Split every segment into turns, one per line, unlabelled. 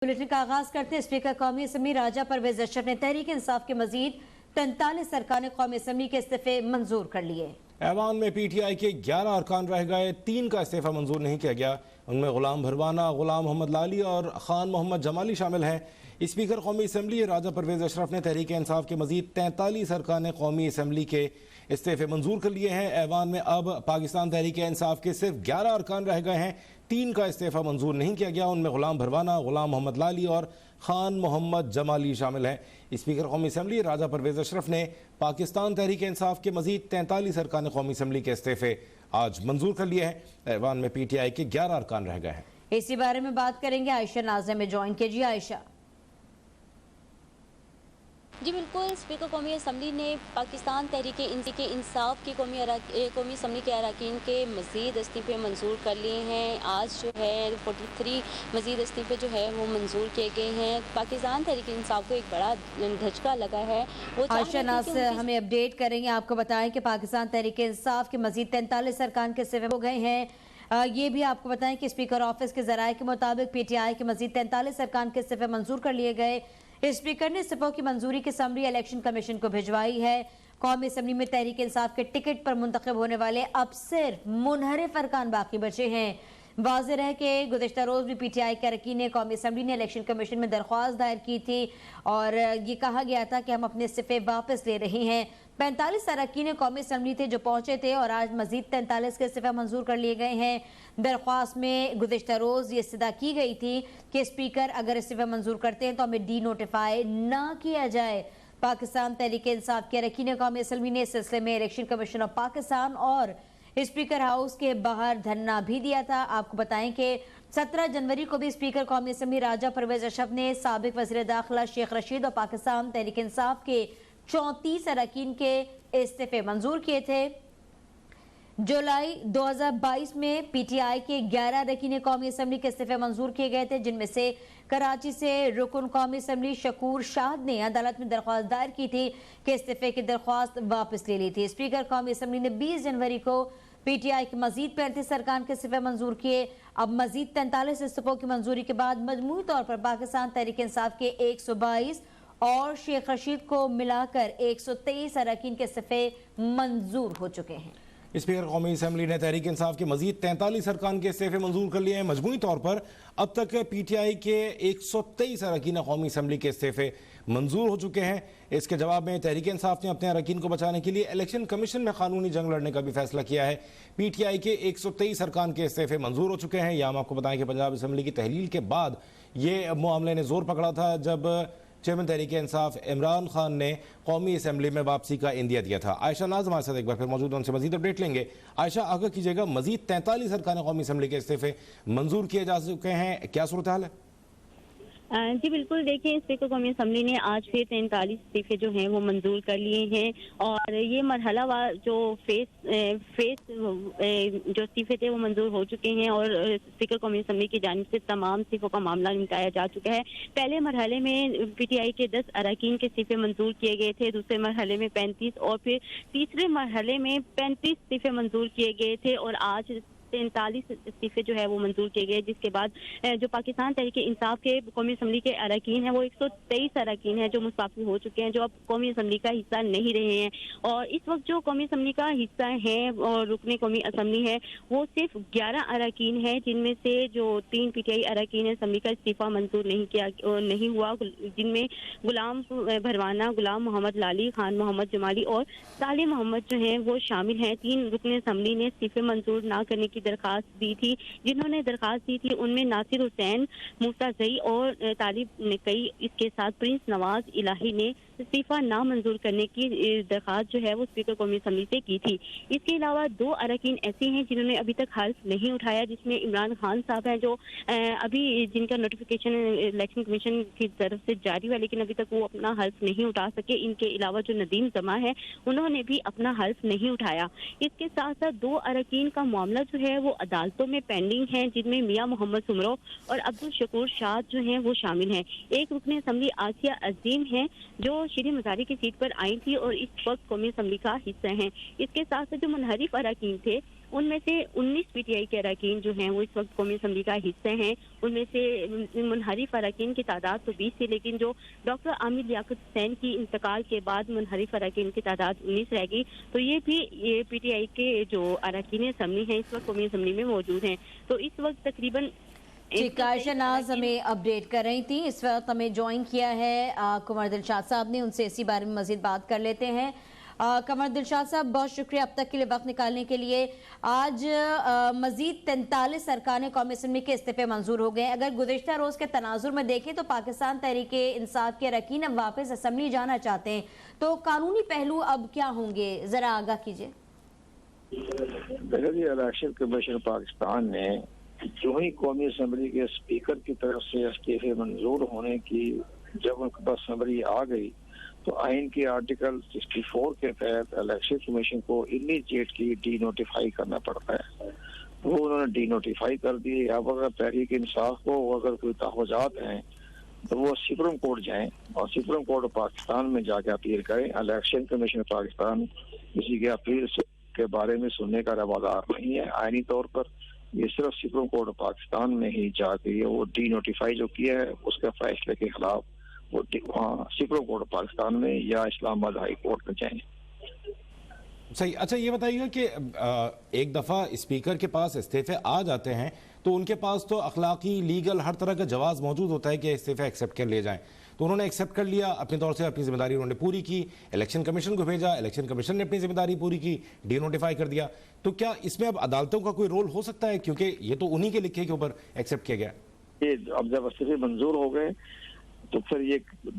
Bulletin का आगाज करते हैं। स्पीकर कौमी असम्बली राजा परवेज अशरफ ने तहरीक इंसाफ के मजीद 43 अरकान कौमी असम्बली के इस्तीफे मंजूर कर लिए।
ऐवान में PTI के 11 अरकान रह गए, 3 का इस्तीफा मंजूर नहीं किया गया। उनमें गुलाम भरवाना, गुलाम मोहम्मद लाली और खान मोहम्मद जमाली शामिल हैं। स्पीकर कौमी असम्बली राजा परवेज अशरफ ने तहरीक इंसाफ के मजीद 43 अरकान कौमी असम्बली के इस्तीफे मंजूर कर लिए हैं। ऐवान में अब पाकिस्तान तहरीक इंसाफ के सिर्फ 11 अरकान रह गए हैं, 3 का इस्तीफा मंजूर नहीं किया गया। उनमें गुलाम भरवाना, गुलाम मोहम्मद लाली और खान मोहम्मद जमाली शामिल हैं। स्पीकर कौमी असम्बली राजा परवेज अशरफ ने पाकिस्तान तहरीक इंसाफ के मजीद 43 अरकान कौमी असम्बली के इस्तीफे आज मंजूर कर लिए हैं। ऐवान में PTI के 11 अरकान रह गए हैं।
इसी बारे में बात करेंगे, आयशा नाज़िम में ज्वाइन कीजिए। आयशा
जी बिल्कुल, स्पीकर कौमी असम्बली ने पाकिस्तान तहरीक इंसाफ की कौमी असम्बली के अरकान के मज़ीद इस्तीफ़े मंजूर कर लिए हैं। आज जो है 43 मज़ीद इस्तीफ़े जो है वो मंजूर किए गए हैं। पाकिस्तान तहरीक इंसाफ को एक बड़ा धचका लगा है। वो
आयशा नाज़िम हमें अपडेट करेंगे। आपको बताएं कि पाकिस्तान तहरीक इंसाफ के मज़ीद 43 अरकान के इस्तीफ़े हो गए हैं। ये भी आपको बताएं कि स्पीकर ऑफिस के ज़राए के मुताबिक PTI के मज़ीद 43 अरकान के इस्तीफ़े मंजूर कर लिए गए। स्पीकर ने इस्तीफों की मंजूरी की समरी इलेक्शन कमीशन को भिजवाई है। कौमी असम्बली में तहरीक इंसाफ के टिकट पर मुंतखब होने वाले अब सिर्फ मुनहरिफ अरकान बाकी बचे हैं। वाज़ेह है कि गुज़िश्ता रोज़ भी PTI के अरकान कौमी असम्बली ने इलेक्शन कमीशन में दरख्वास्त दायर की थी और ये कहा गया था कि हम अपने इस्तीफे वापस ले रहे हैं। 45 अरकान कौमी असम्बली थे जो पहुंचे थे और आज मजीद 43 के इस्तीफे मंजूर कर लिए गए हैं। दरख्वास्त में गुज़िश्ता रोज़ ये इस्तदा की गई थी कि स्पीकर अगर इस्तीफा मंजूर करते हैं तो हमें डी नोटिफाई ना किया जाए। पाकिस्तान तहरीक इंसाफ के अरकान कौमी असम्बली ने इस सिलसिले में इलेक्शन कमीशन ऑफ पाकिस्तान और स्पीकर हाउस के बाहर धरना भी दिया था। आपको बताएं कि 17 जनवरी को भी स्पीकर कौमी असम्बली राजा परवेज अशरफ ने साबिक वज़ीर दाखिला शेख रशीद और पाकिस्तान तहरीक इंसाफ के 34 अरकान के इस्तीफे मंजूर किए थे। जुलाई 2022 में PTI के 11 अरकान कौमी असम्बली के इस्तीफे मंजूर किए गए थे, जिनमें से कराची से रुकन कौमी असम्बली शकूर शाह ने अदालत में दरख्वास्त दायर की थी कि इस्तीफे की दरख्वास्त वापस ले ली थी। स्पीकर कौमी असम्बली ने 20 जनवरी को PTI के मजीद 35 अरकान के इस्तीफे मंजूर किए। अब मजीद 43 इस्तीफों की मंजूरी के बाद मजमूई तौर पर पाकिस्तान तहरीक इंसाफ के 122 और शेख रशीद को मिलाकर 123 अरकान के इस्तीफे मंजूर हो चुके हैं।
स्पीकर कौमी असम्बली ने तहरीक इंसाफ के मजीद 43 अरकान के इस्तीफे मंजूर कर लिए हैं। मजमूई तौर पर अब तक PTI के 123 अरकान कौमी असम्बली के इस्तीफे मंजूर हो चुके हैं। इसके जवाब में तहरीक इंसाफ ने अपने अरकान को बचाने के लिए इलेक्शन कमीशन में कानूनी जंग लड़ने का भी फैसला किया है। PTI के 123 अरकान के इस्तीफे मंजूर हो चुके हैं। यह हम आपको बताएं कि पंजाब असम्बली की तहलील के बाद ये मामले ने जोर पकड़ा था जब चेयरमैन तहरीक इंसाफ इमरान खान ने कौमी असम्बली में वापसी का इंदिया दिया था। आयशा नाज़ हमारे साथ एक बार फिर मौजूद, उनसे मजीद अपडेट लेंगे। आयशा, आगाह कीजिएगा, मजीद 43 अरकान कौमी असम्बली के इस्तीफे मंजूर किए जा चुके हैं, क्या सूरत हाल है?
जी बिल्कुल, देखिए स्पीकर कौमी असम्बली ने आज फिर 43 इस्तीफे जो हैं वो मंजूर कर लिए हैं और ये मरहलावार जो फेस जो इस्तीफे थे वो मंजूर हो चुके हैं और स्पीकर कौमी असम्बली की जानिब से तमाम इस्तीफों का मामला निपटाया जा चुका है। पहले मरहले में PTI के 10 अरकान के इस्तीफे मंजूर किए गए थे, दूसरे मरहले में 35 और फिर तीसरे मरहले में 35 इस्तीफे मंजूर किए गए थे और आज 43 इस्तीफे जो है वो मंजूर किए गए, जिसके बाद जो पाकिस्तान तहरीक इंसाफ के कौमी असम्बली के अरकान हैं वो 123 अरकान हैं जो मुस्ताफी हो चुके हैं, जो अब कौमी असम्बली का हिस्सा नहीं रहे हैं। और इस वक्त जो कौमी असम्बली का हिस्सा है और रुकने कौमी असम्बली है वो सिर्फ 11 अरकान है, जिनमें से जो 3 PTI अरकान है असम्बली का इस्तीफा मंजूर नहीं हुआ, जिनमें गुलाम भरवाना, गुलाम मोहम्मद लाली, खान मोहम्मद जमाली और साले मोहम्मद जो हैं वो शामिल हैं। 3 रुकने असम्बली ने इस्तीफे मंजूर ना करने की दरखास्त दी थी। जिन्होंने दरखास्त दी थी उनमें नासिर हुसैन, मूसा जई और तालिब नकई, इसके साथ प्रिंस नवाज इलाही ने इस्तीफा ना मंजूर करने की दरखास्त जो है वो स्पीकर कौमी असम्बली से की थी। इसके अलावा 2 अरकान ऐसे हैं जिन्होंने अभी तक हल्फ नहीं उठाया, जिसमें इमरान खान साहब हैं जो अभी जिनका नोटिफिकेशन इलेक्शन कमीशन की तरफ से जारी हुआ लेकिन अभी तक वो अपना हल्फ नहीं उठा सके। इनके अलावा जो नदीम जमा है उन्होंने भी अपना हल्फ नहीं उठाया। इसके साथ साथ 2 अरकान का मामला जो है वो अदालतों में पेंडिंग है, जिनमें मियां मोहम्मद सुमरो और अब्दुल शकूर शाह जो हैं वो शामिल हैं। एक रुकने असम्बली आसिया अजीम है जो श्री मजारी की सीट पर आई थी और इस वक्त कौमी असम्बली का हिस्सा हैं। इसके साथ साथ जो मुनहरिफ अरकान थे उनमें से 19 पीटीआई के अरकान जो हैं वो इस वक्त कौमी असम्बली का हिस्से हैं। उनमें से मुनहरिफ अरकान की तादाद तो 20 थी, लेकिन जो डॉक्टर आमिर लियाकत हुसैन की इंतकाल के बाद मुनहरिफ अरकान की तादाद 19 रह गई। तो ये पीटीआई के जो अरकान असम्बली हैं इस वक्त कौमी असम्बली में मौजूद हैं। तो इस वक्त तकरीबन
आयशा नाज हमें अपडेट कर रही थी। इस वक्त हमें ज्वाइन किया है कुंवर दिलशाद साहब ने, उनसे इसी बारे में मजीद बात कर लेते हैं। कुंवर दिलशाद साहब, बहुत शुक्रिया अब तक के लिए वक्त निकालने के लिए। आज मजीद 43 अरकान कौमी असम्बली के इस्तीफे मंजूर हो गए। अगर गुज़िश्ता रोज के तनाजुर में देखें तो पाकिस्तान तहरीक इंसाफ के अरकान अब वापस असम्बली जाना चाहते हैं, तो कानूनी पहलू अब क्या होंगे, जरा आगाह कीजिए।
इलेक्शन कमीशन पाकिस्तान ने जो ही कौमी असम्बली के स्पीकर की तरफ से इस्तीफे मंजूर होने की जब उनके पास समरी आ गई तो आइन के आर्टिकल 64 के तहत इलेक्शन कमीशन को इमीडिएटली डी नोटिफाई करना पड़ता है। वो उन्होंने डी नोटिफाई कर दिए। अब अगर तहरीक इंसाफ को अगर कोई तहफ़्फ़ुज़ात हैं तो वो सुप्रीम कोर्ट जाएं और सुप्रीम कोर्ट पाकिस्तान में जाके अपील करें। इलेक्शन कमीशन पाकिस्तान किसी के अपील के बारे में सुनने का रवादार नहीं है। आइनी तौर पर ये सिर्फ सुप्रीम कोर्ट पाकिस्तान में ही जाके वो डी नोटिफाई जो किया है उसके फैसले के खिलाफ वो सुप्रीम कोर्ट पाकिस्तान में या इस्लामाबाद हाई कोर्ट में जाएंगे।
सही। अच्छा, ये बताइएगा कि एक दफ़ा स्पीकर के पास इस्तीफे आ जाते हैं तो उनके पास तो अखलाकी, लीगल, हर तरह का जवाब मौजूद होता है कि इस्तीफे एक्सेप्ट कर लिए जाएं। तो उन्होंने एक्सेप्ट कर लिया, अपने तौर से अपनी जिम्मेदारी उन्होंने पूरी की, इलेक्शन कमीशन को भेजा, इलेक्शन कमीशन ने अपनी जिम्मेदारी पूरी की, डी नोटिफाई कर दिया। तो क्या इसमें अब अदालतों का कोई रोल हो सकता है, क्योंकि ये तो उन्हीं के लिखे के ऊपर एक्सेप्ट किया गया?
ये अब जब इस्तीफे मंजूर हो गए तो फिर ये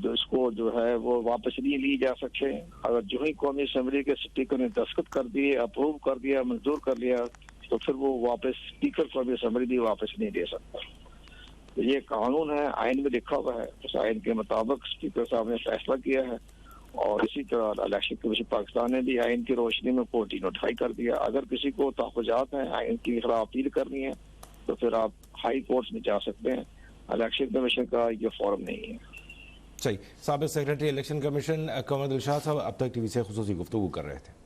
इसको जो है वो वापस नहीं ली जा सकते। अगर जो ही कौमी असम्बली के स्पीकर ने दस्तखत कर दिए, अप्रूव कर दिया, मंजूर कर लिया तो फिर वो वापस स्पीकर कौमी असम्बली भी वापस नहीं दे सकता। तो ये कानून है, आइन में लिखा हुआ है, उस आइन के मुताबिक स्पीकर साहब ने फैसला किया है और इसी तरह इलेक्शन कमीशन पाकिस्तान ने भी आइन की रोशनी में कोर्ट नोटिफाई कर दिया। अगर किसी को तहफ़्फ़ुज़ात हैं, आइन की खिलाफ अपील करनी है तो फिर आप हाई कोर्ट में जा सकते हैं। इलेक्शन कमीशन का ये फॉर्म नहीं है।
सही। साबिक़ सेक्रेटरी इलेक्शन कमीशन कुंवर दिलशाद साहब अब तक टीवी से खुसूसी गुफ्तगू कर रहे थे।